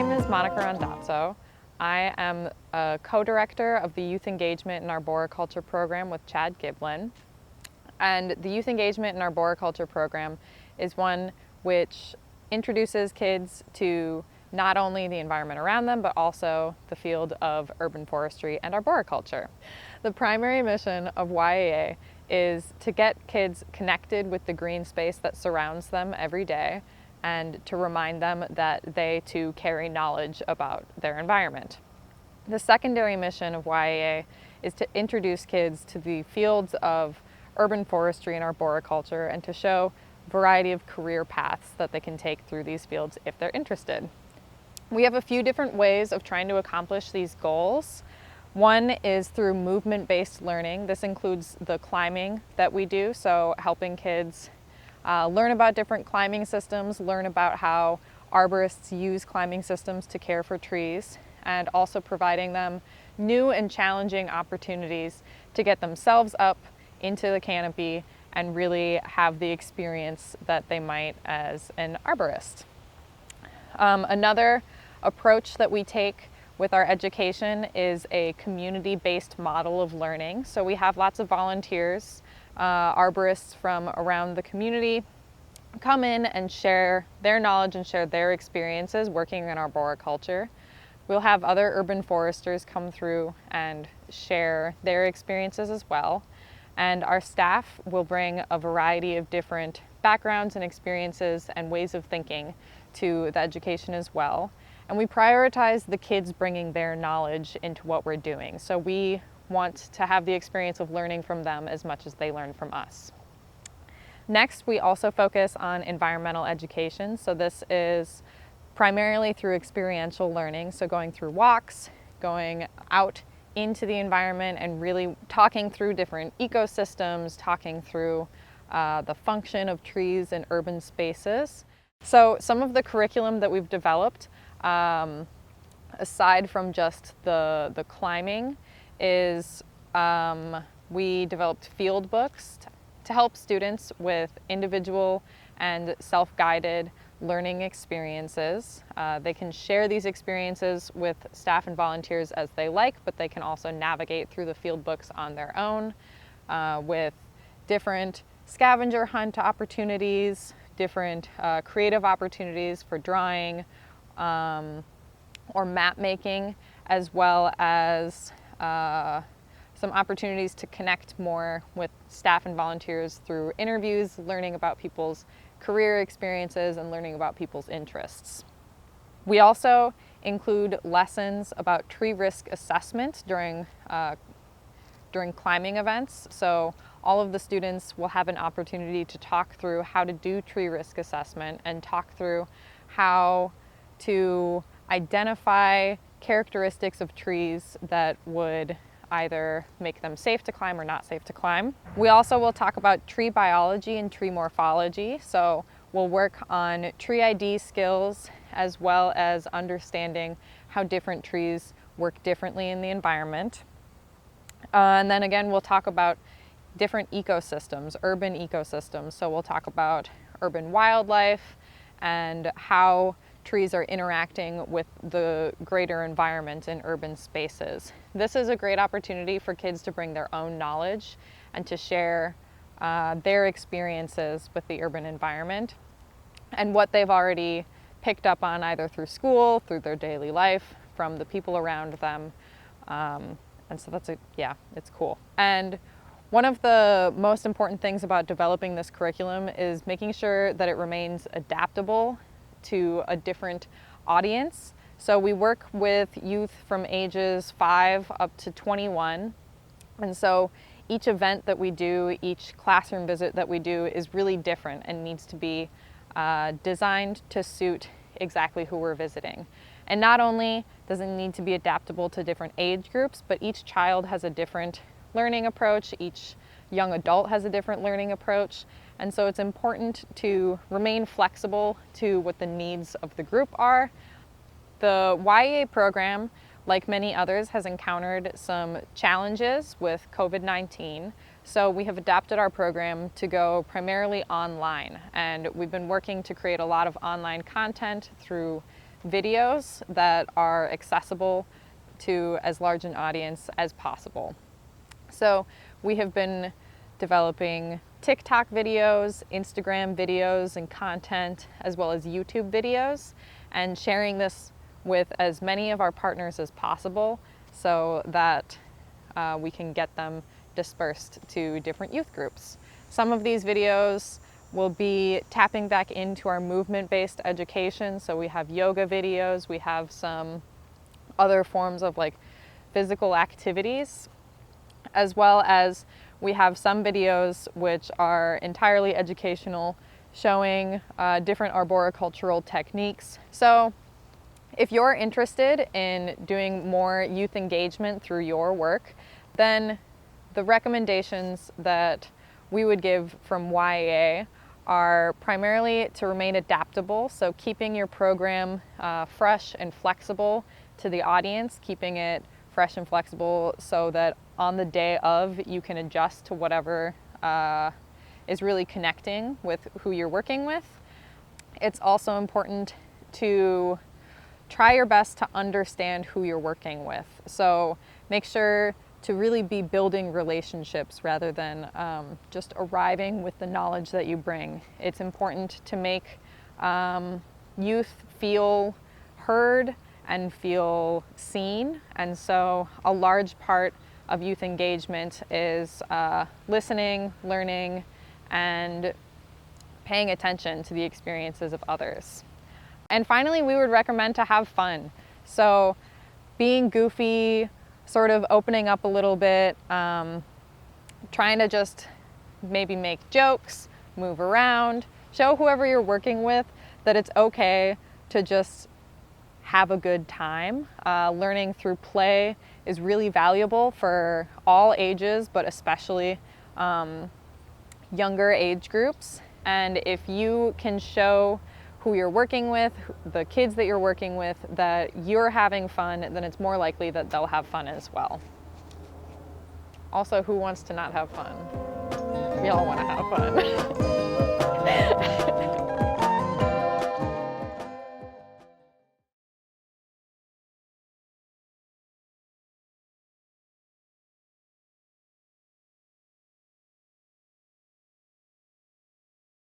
name is Monica Randazzo. I am a co-director of the Youth Engagement in Arboriculture program with Chad Giblin. And the Youth Engagement in Arboriculture program is one which introduces kids to not only the environment around them, but also the field of urban forestry and arboriculture. The primary mission of YEA is to get kids connected with the green space that surrounds them every day and to remind them that they too carry knowledge about their environment. The secondary mission of YEA is to introduce kids to the fields of urban forestry and arboriculture and to show a variety of career paths that they can take through these fields if they're interested. We have a few different ways of trying to accomplish these goals. One is through movement-based learning. This includes the climbing that we do, so helping kids learn about different climbing systems, learn about how arborists use climbing systems to care for trees, and also providing them new and challenging opportunities to get themselves up into the canopy and really have the experience that they might as an arborist. Another approach that we take with our education is a community-based model of learning. So we have lots of volunteers, arborists from around the community come in and share their knowledge and share their experiences working in arboriculture. We'll have other urban foresters come through and share their experiences as well. And our staff will bring a variety of different backgrounds and experiences and ways of thinking to the education as well. And we prioritize the kids bringing their knowledge into what we're doing. So we want to have the experience of learning from them as much as they learn from us. Next, we also focus on environmental education. So this is primarily through experiential learning. So going through walks, going out into the environment and really talking through different ecosystems, talking through the function of trees in urban spaces. So some of the curriculum that we've developed, aside from just the climbing, is we developed field books to help students with individual and self-guided learning experiences. They can share these experiences with staff and volunteers as they like, but they can also navigate through the field books on their own with different scavenger hunt opportunities, different creative opportunities for drawing or map making, as well as some opportunities to connect more with staff and volunteers through interviews, learning about people's career experiences and learning about people's interests. We also include lessons about tree risk assessment during climbing events. So all of the students will have an opportunity to talk through how to do tree risk assessment and talk through how to identify characteristics of trees that would either make them safe to climb or not safe to climb. We also will talk about tree biology and tree morphology. So we'll work on tree ID skills as well as understanding how different trees work differently in the environment. And then again, we'll talk about different ecosystems, urban ecosystems. So we'll talk about urban wildlife and how trees are interacting with the greater environment in urban spaces. This is a great opportunity for kids to bring their own knowledge and to share their experiences with the urban environment and what they've already picked up on either through school, through their daily life, from the people around them. And so it's cool. And one of the most important things about developing this curriculum is making sure that it remains adaptable to a different audience. So we work with youth from ages 5 up to 21. And so each event that we do, each classroom visit that we do is really different and needs to be designed to suit exactly who we're visiting. And not only does it need to be adaptable to different age groups, but each child has a different learning approach, each young adult has a different learning approach. And so it's important to remain flexible to what the needs of the group are. The YEA program, like many others, has encountered some challenges with COVID-19. So we have adapted our program to go primarily online. And we've been working to create a lot of online content through videos that are accessible to as large an audience as possible. So we have been developing TikTok videos, Instagram videos and content, as well as YouTube videos, and sharing this with as many of our partners as possible so that we can get them dispersed to different youth groups. Some of these videos will be tapping back into our movement-based education. So we have yoga videos, we have some other forms of like physical activities, as well as we have some videos which are entirely educational, showing different arboricultural techniques. So if you're interested in doing more youth engagement through your work, then the recommendations that we would give from YA are primarily to remain adaptable, so keeping your program fresh and flexible to the audience, keeping it fresh and flexible so that on the day of you can adjust to whatever is really connecting with who you're working with. It's also important to try your best to understand who you're working with. So make sure to really be building relationships rather than just arriving with the knowledge that you bring. It's important to make youth feel heard and feel seen. And so a large part of youth engagement is listening, learning, and paying attention to the experiences of others. And finally, we would recommend to have fun. So being goofy, sort of opening up a little bit, trying to just maybe make jokes, move around, show whoever you're working with that it's okay to just have a good time. Learning through play is really valuable for all ages, but especially younger age groups. And if you can show who you're working with, the kids that you're working with, that you're having fun, then it's more likely that they'll have fun as well. Also, who wants to not have fun? We all want to have fun.